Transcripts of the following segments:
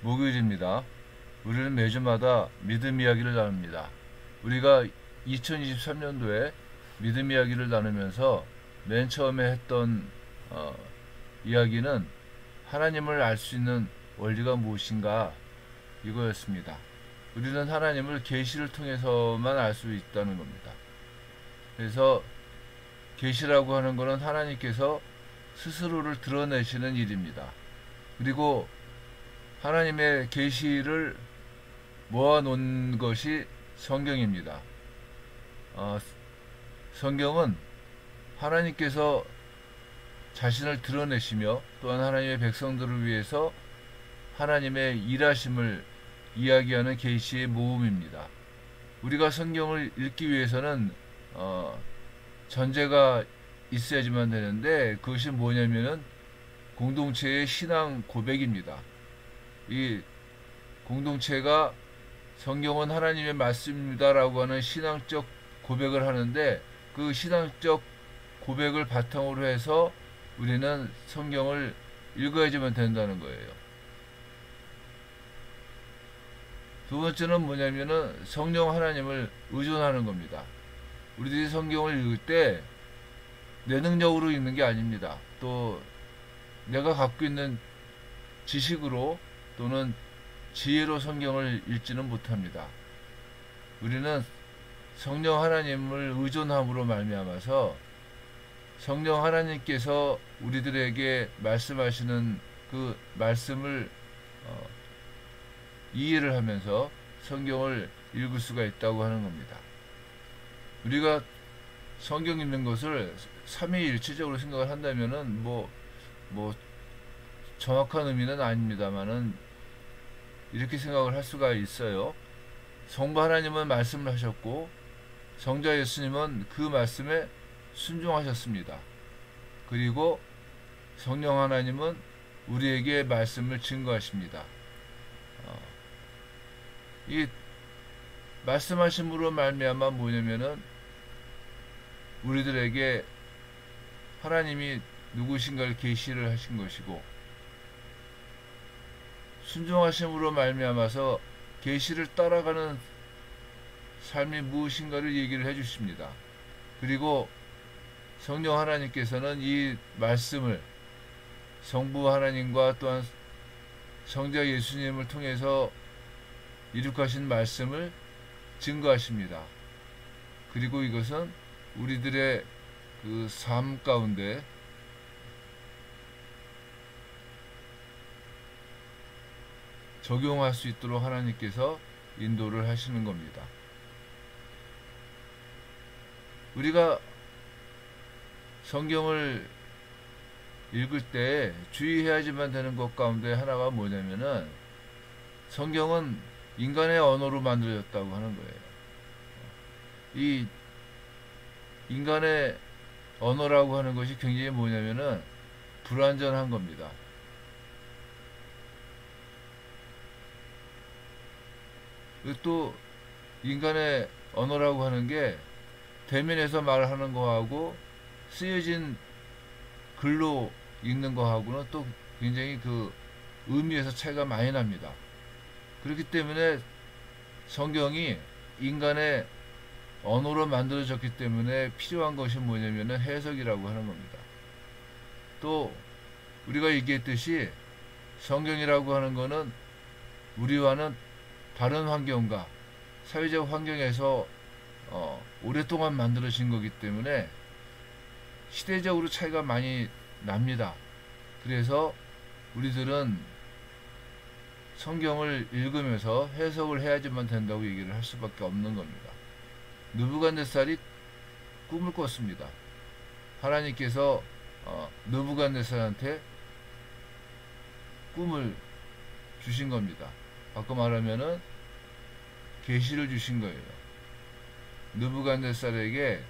목요일입니다. 우리는 매주마다 믿음 이야기를 나눕니다. 우리가 2023년도에 믿음 이야기를 나누면서 맨 처음에 했던 이야기는 하나님을 알 수 있는 원리가 무엇인가 이거였습니다. 우리는 하나님을 계시를 통해서만 알 수 있다는 겁니다. 그래서 계시라고 하는 것은 하나님께서 스스로를 드러내시는 일입니다. 그리고 하나님의 계시를 모아놓은 것이 성경입니다. 성경은 하나님께서 자신을 드러내시며 또한 하나님의 백성들을 위해서 하나님의 일하심을 이야기하는 계시의 모음입니다. 우리가 성경을 읽기 위해서는 전제가 있어야지만 되는데 그것이 뭐냐면은 공동체의 신앙 고백입니다. 이 공동체가 성경은 하나님의 말씀입니다라고 하는 신앙적 고백을 하는데 그 신앙적 고백을 바탕으로 해서 우리는 성경을 읽어야지만 된다는 거예요. 두 번째는 뭐냐면은 성령 하나님을 의존하는 겁니다. 우리들이 성경을 읽을 때 내 능력으로 읽는 게 아닙니다. 또 내가 갖고 있는 지식으로 또는 지혜로 성경을 읽지는 못합니다. 우리는 성령 하나님을 의존함으로 말미암아서 성령 하나님께서 우리들에게 말씀하시는 그 말씀을 이해를 하면서 성경을 읽을 수가 있다고 하는 겁니다. 우리가 성경 읽는 것을 삼위일체적으로 생각을 한다면은 뭐 정확한 의미는 아닙니다만은 이렇게 생각을 할 수가 있어요. 성부 하나님은 말씀을 하셨고 성자 예수님은 그 말씀에 순종하셨습니다. 그리고 성령 하나님은 우리에게 말씀을 증거하십니다. 이 말씀하심으로 말미암아 뭐냐면은 우리들에게 하나님이 누구신가를 계시를 하신 것이고 순종하심으로 말미암아서 계시를 따라가는 삶이 무엇인가를 얘기를 해주십니다. 그리고 성령 하나님께서는 이 말씀을 성부 하나님과 또한 성자 예수님을 통해서 이룩하신 말씀을 증거하십니다. 그리고 이것은 우리들의 그 삶 가운데 적용할 수 있도록 하나님께서 인도를 하시는 겁니다. 우리가 성경을 읽을 때 주의해야지만 되는 것 가운데 하나가 뭐냐면은 성경은 인간의 언어로 만들어졌다고 하는 거예요. 이 인간의 언어라고 하는 것이 굉장히 뭐냐면은 불완전한 겁니다. 또 인간의 언어라고 하는 게 대면에서 말하는 거하고 쓰여진 글로 읽는 거하고는 또 굉장히 그 의미에서 차이가 많이 납니다. 그렇기 때문에 성경이 인간의 언어로 만들어졌기 때문에 필요한 것이 뭐냐면 해석이라고 하는 겁니다. 또 우리가 얘기했듯이 성경이라고 하는 거는 우리와는 다른 환경과 사회적 환경에서 오랫동안 만들어진 거기 때문에 시대적으로 차이가 많이 납니다. 그래서 우리들은 성경을 읽으면서 해석을 해야지만 된다고 얘기를 할 수밖에 없는 겁니다. 느부갓네살이 꿈을 꿨습니다. 하나님께서 느부갓네살한테 꿈을 주신 겁니다. 바꿔 말하면은 계시를 주신 거예요. 느부갓네살에게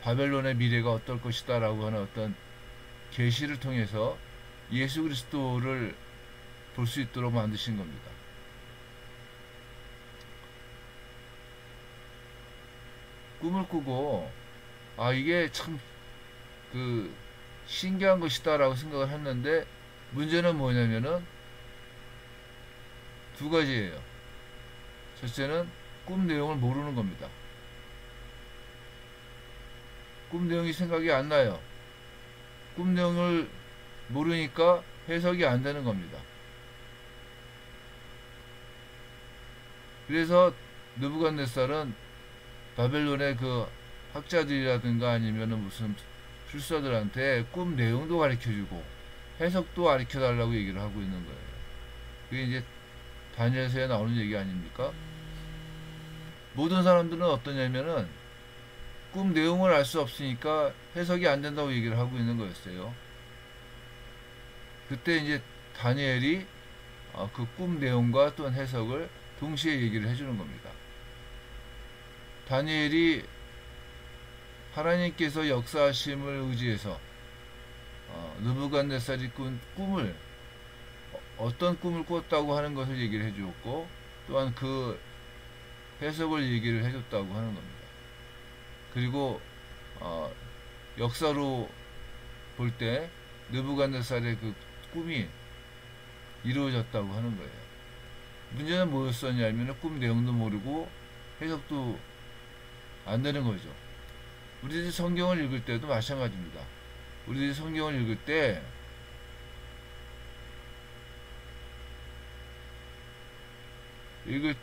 바벨론의 미래가 어떨 것이다 라고 하는 어떤 계시를 통해서 예수 그리스도를 볼 수 있도록 만드신 겁니다. 꿈을 꾸고 이게 참 그 신기한 것이다 라고 생각을 했는데 문제는 뭐냐면은 두 가지예요. 첫째는 꿈 내용을 모르는 겁니다. 꿈 내용이 생각이 안 나요. 꿈 내용을 모르니까 해석이 안 되는 겁니다. 그래서 느부갓네살은 바벨론의 그 학자들이라든가 아니면은 무슨 술사들한테 꿈 내용도 가르쳐주고 해석도 가르쳐달라고 얘기를 하고 있는 거예요. 그게 이제 다니엘서에 나오는 얘기 아닙니까? 모든 사람들은 어떠냐면은 꿈 내용을 알 수 없으니까 해석이 안 된다고 얘기를 하고 있는 거였어요. 그때 이제 다니엘이 그 꿈 내용과 또는 해석을 동시에 얘기를 해주는 겁니다. 다니엘이 하나님께서 역사하심을 의지해서 느부갓네살이 꾼 꿈을 어떤 꿈을 꿨다고 하는 것을 얘기를 해주었고 또한 그 해석을 얘기를 해줬다고 하는 겁니다. 그리고 역사로 볼 때 느부갓네살의 그 꿈이 이루어졌다고 하는 거예요. 문제는 뭐였었냐면 꿈 내용도 모르고 해석도 안 되는 거죠. 우리들이 성경을 읽을 때도 마찬가지입니다. 우리들이 성경을 읽을 때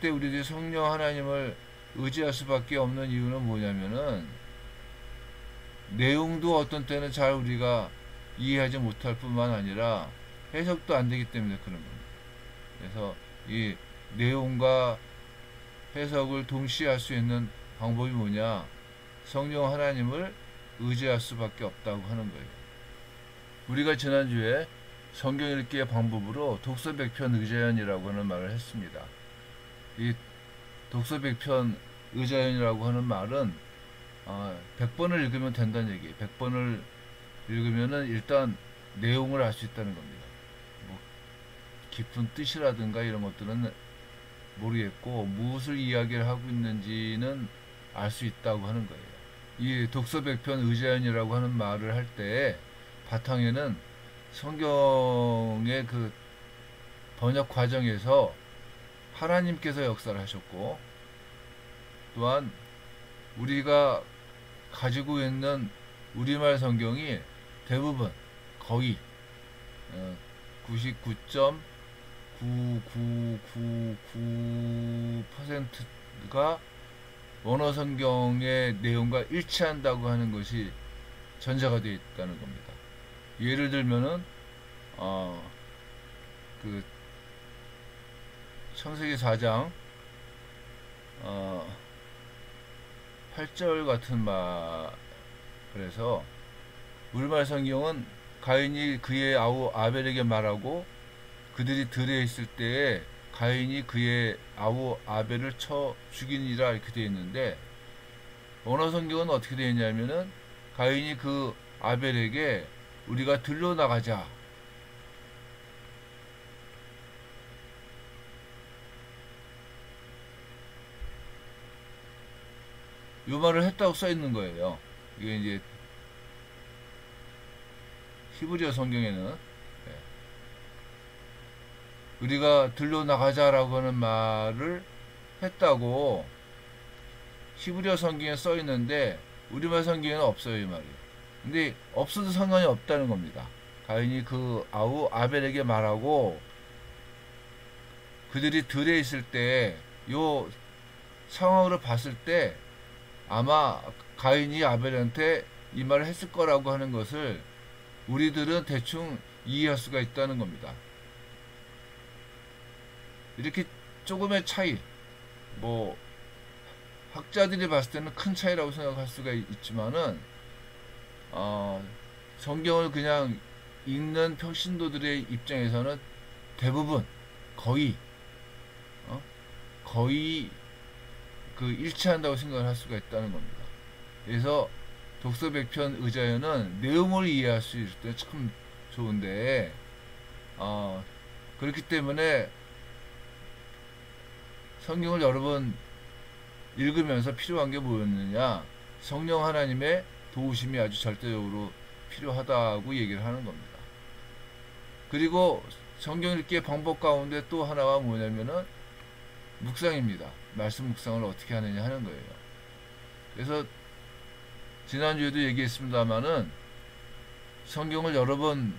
우리들이 성령 하나님을 의지할 수밖에 없는 이유는 뭐냐면은 내용도 어떤 때는 잘 우리가 이해하지 못할 뿐만 아니라 해석도 안 되기 때문에 그런 겁니다. 그래서 이 내용과 해석을 동시에 할 수 있는 방법이 뭐냐? 성령 하나님을 의지할 수밖에 없다고 하는 거예요. 우리가 지난주에 성경 읽기의 방법으로 독서백편 의자연이라고 하는 말을 했습니다. 이 독서백편 의자연이라고 하는 말은 100번을 읽으면 된다는 얘기예요. 100번을 읽으면은 일단 내용을 알 수 있다는 겁니다. 뭐 깊은 뜻이라든가 이런 것들은 모르겠고 무엇을 이야기를 하고 있는지는 알 수 있다고 하는 거예요. 이 독서백편 의자연이라고 하는 말을 할 때 바탕에는 성경의 그 번역 과정에서 하나님께서 역사를 하셨고 또한 우리가 가지고 있는 우리말 성경이 대부분 거의 99.9999%가 원어 성경의 내용과 일치한다고 하는 것이 전제가 되어 있다는 겁니다. 예를 들면은 그 창세기 4장 8절 같은 말에서 우리말 성경은 가인이 그의 아우 아벨에게 말하고 그들이 들에 있을 때에 가인이 그의 아우 아벨을 쳐 죽이니라 이렇게 되어 있는데 원어 성경은 어떻게 되어 있냐면은 가인이 그 아벨에게 우리가 들러 나가자 요 말을 했다고 써 있는 거예요. 이게 이제 히브리어 성경에는 우리가 들러 나가자라고 하는 말을 했다고 히브리어 성경에 써 있는데 우리말 성경에는 없어요, 이 말이. 근데 없어도 상관이 없다는 겁니다. 가인이 그 아우 아벨에게 말하고 그들이 들에 있을 때 요 상황으로 봤을 때 아마 가인이 아벨한테 이 말을 했을 거라고 하는 것을 우리들은 대충 이해할 수가 있다는 겁니다. 이렇게 조금의 차이, 뭐 학자들이 봤을 때는 큰 차이라고 생각할 수가 있지만은 성경을 그냥 읽는 평신도들의 입장에서는 대부분 거의 그 일치한다고 생각을 할 수가 있다는 겁니다. 그래서 독서백편 의자연은 내용을 이해할 수 있을 때 참 좋은데 그렇기 때문에 성경을 여러 번 읽으면서 필요한 게 뭐였느냐? 성령 하나님의 도우심이 아주 절대적으로 필요하다고 얘기를 하는 겁니다. 그리고 성경 읽기의 방법 가운데 또 하나가 뭐냐면은 묵상입니다. 말씀 묵상을 어떻게 하느냐 하는 거예요. 그래서 지난주에도 얘기했습니다마는 성경을 여러 번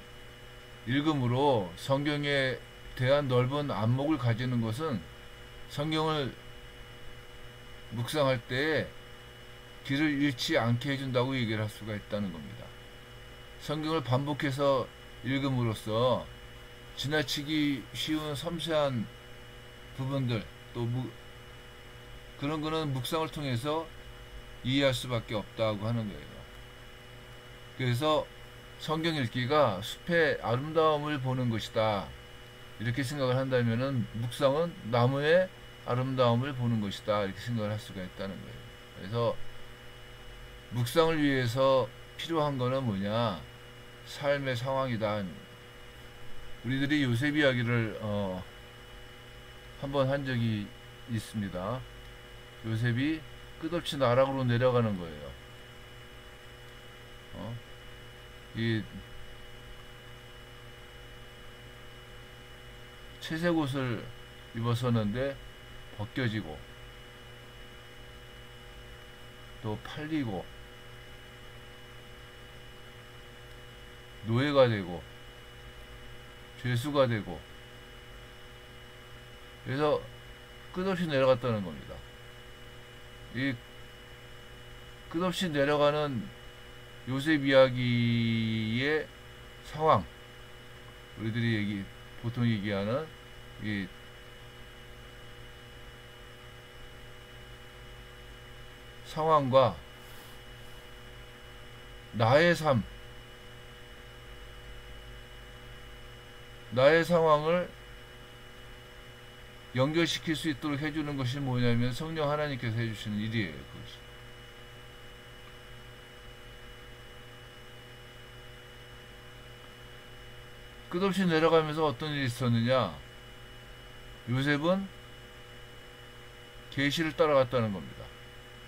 읽음으로 성경에 대한 넓은 안목을 가지는 것은 성경을 묵상할 때 길을 잃지 않게 해준다고 얘기를 할 수가 있다는 겁니다. 성경을 반복해서 읽음으로써 지나치기 쉬운 섬세한 부분들 또 그런 거는 묵상을 통해서 이해할 수밖에 없다고 하는 거예요. 그래서 성경 읽기가 숲의 아름다움을 보는 것이다 이렇게 생각을 한다면은 묵상은 나무의 아름다움을 보는 것이다 이렇게 생각을 할 수가 있다는 거예요. 그래서 묵상을 위해서 필요한 거는 뭐냐? 삶의 상황이다. 우리들이 요셉 이야기를 한번 한 적이 있습니다. 요셉이 끝없이 나락으로 내려가는 거예요. 이 채색 옷을 입었었는데 벗겨지고 또 팔리고 노예가 되고 죄수가 되고 그래서 끝없이 내려갔다는 겁니다. 이 끝없이 내려가는 요셉 이야기의 상황, 우리들이 보통 얘기하는 이 상황과 나의 삶, 나의 상황을 연결시킬 수 있도록 해주는 것이 뭐냐면 성령 하나님께서 해주시는 일이에요. 그것이. 끝없이 내려가면서 어떤 일이 있었느냐? 요셉은 계시를 따라갔다는 겁니다.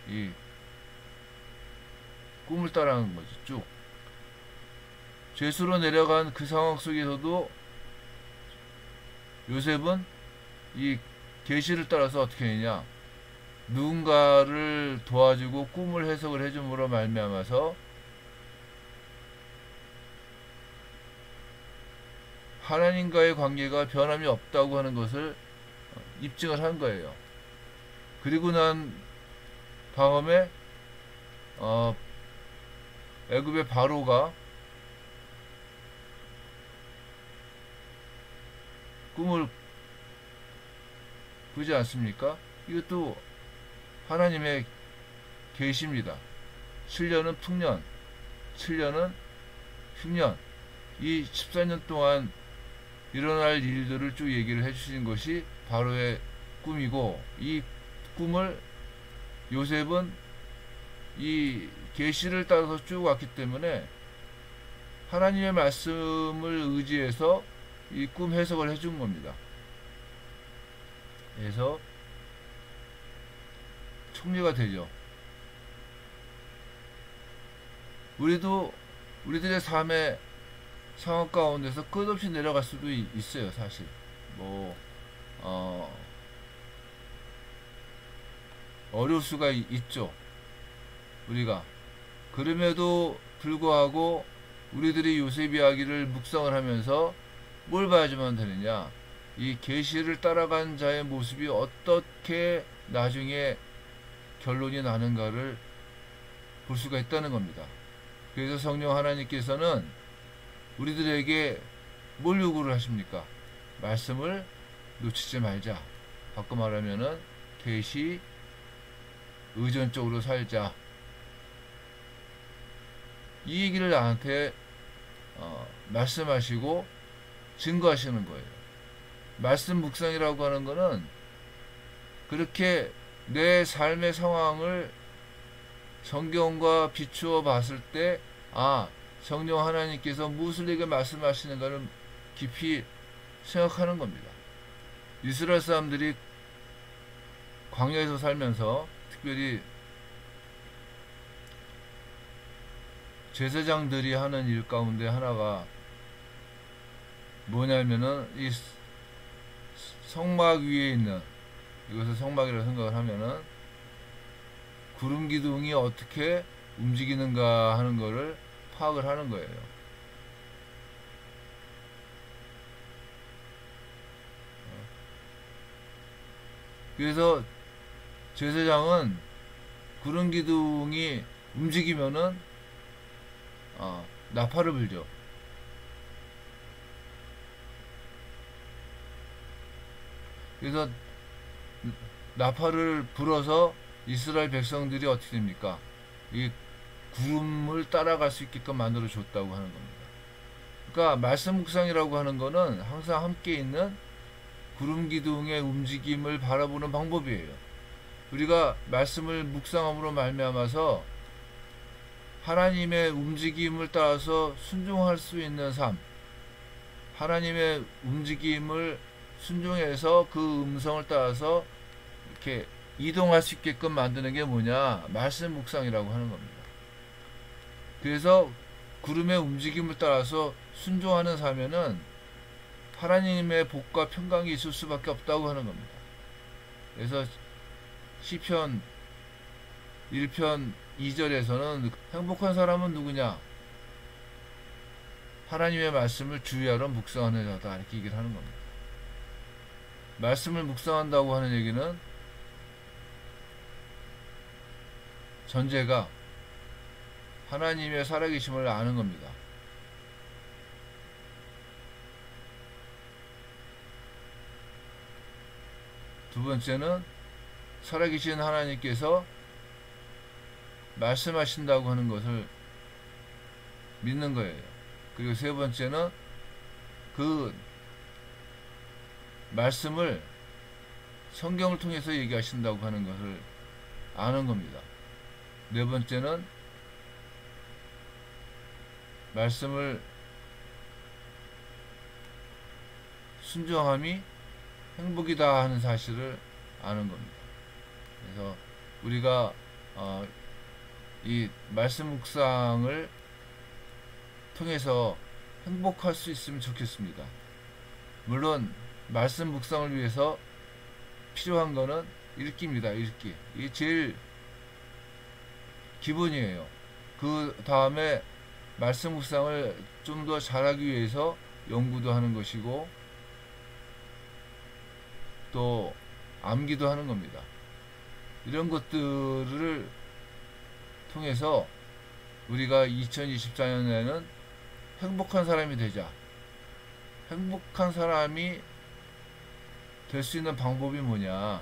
이 꿈을 따라가는 거죠. 쭉. 죄수로 내려간 그 상황 속에서도 요셉은 이 계시를 따라서 어떻게 했냐? 누군가를 도와주고 꿈을 해석을 해줌으로 말미암아서 하나님과의 관계가 변함이 없다고 하는 것을 입증을 한 거예요. 그리고 난 다음에 애굽의 바로가 꿈을 보지 않습니까? 이것도 하나님의 계시입니다. 7년은 풍년, 7년은 흉년. 이 14년 동안 일어날 일들을 쭉 얘기를 해주신 것이 바로의 꿈이고, 이 꿈을 요셉은 이 계시를 따라서 쭉 왔기 때문에 하나님의 말씀을 의지해서 이 꿈 해석을 해준 겁니다. 그래서 총리가 되죠. 우리도 우리들의 삶의 상황 가운데서 끝없이 내려갈 수도 있어요. 사실 어려울 수가 있죠. 우리가 그럼에도 불구하고 우리들이 요셉 이야기를 묵상을 하면서 뭘 봐야지만 되느냐? 이 계시를 따라간 자의 모습이 어떻게 나중에 결론이 나는가를 볼 수가 있다는 겁니다. 그래서 성령 하나님께서는 우리들에게 뭘 요구를 하십니까? 말씀을 놓치지 말자. 바꿔 말하면은 계시 의존적으로 살자. 이 얘기를 나한테 말씀하시고 증거하시는 거예요. 말씀 묵상이라고 하는 거는 그렇게 내 삶의 상황을 성경과 비추어 봤을 때, 성령 하나님께서 무엇을 내게 말씀하시는가를 깊이 생각하는 겁니다. 이스라엘 사람들이 광야에서 살면서 특별히 제사장들이 하는 일 가운데 하나가 뭐냐면은 이 성막 위에 있는, 이것을 성막이라고 생각을 하면은 구름 기둥이 어떻게 움직이는가 하는 거를 파악을 하는 거예요. 그래서 제사장은 구름 기둥이 움직이면은 나팔을 불죠. 그래서 나팔을 불어서 이스라엘 백성들이 어떻게 됩니까? 이 구름을 따라갈 수 있게끔 만들어 줬다고 하는 겁니다. 그러니까 말씀 묵상이라고 하는 거는 항상 함께 있는 구름 기둥의 움직임을 바라보는 방법이에요. 우리가 말씀을 묵상함으로 말미암아서 하나님의 움직임을 따라서 순종할 수 있는 삶, 하나님의 움직임을 순종해서 그 음성을 따라서 이렇게 이동할 수 있게끔 만드는 게 뭐냐? 말씀 묵상이라고 하는 겁니다. 그래서 구름의 움직임을 따라서 순종하는 삶에는 하나님의 복과 평강이 있을 수밖에 없다고 하는 겁니다. 그래서 시편 1편 2절에서는 행복한 사람은 누구냐? 하나님의 말씀을 주의하러 묵상하는 자다, 이렇게 얘기를 하는 겁니다. 말씀을 묵상한다고 하는 얘기는 전제가 하나님의 살아계심을 아는 겁니다. 두 번째는 살아계신 하나님께서 말씀하신다고 하는 것을 믿는 거예요. 그리고 세 번째는 그 말씀을 성경을 통해서 얘기하신다고 하는 것을 아는 겁니다. 네 번째는 말씀을 순종함이 행복이다 하는 사실을 아는 겁니다. 그래서 우리가 이 말씀 묵상을 통해서 행복할 수 있으면 좋겠습니다. 물론 말씀 묵상을 위해서 필요한 거는 읽기입니다. 읽기. 이게 제일 기본이에요. 그 다음에 말씀 묵상을 좀 더 잘하기 위해서 연구도 하는 것이고 또 암기도 하는 겁니다. 이런 것들을 통해서 우리가 2024년에는 행복한 사람이 되자. 행복한 사람이 될 수 있는 방법이 뭐냐?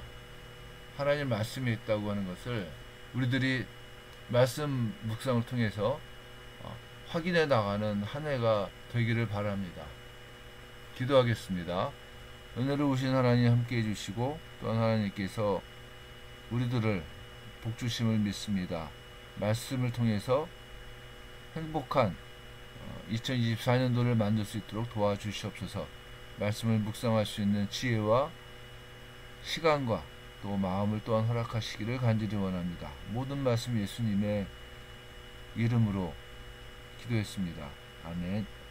하나님 말씀에 있다고 하는 것을 우리들이 말씀 묵상을 통해서 확인해 나가는 한 해가 되기를 바랍니다. 기도하겠습니다. 은혜를 오신 하나님 함께 해주시고 또한 하나님께서 우리들을 복주심을 믿습니다. 말씀을 통해서 행복한 2024년도를 만들 수 있도록 도와주시옵소서. 말씀을 묵상할 수 있는 지혜와 시간과 또 마음을 또한 허락하시기를 간절히 원합니다. 모든 말씀 예수님의 이름으로 기도했습니다. 아멘.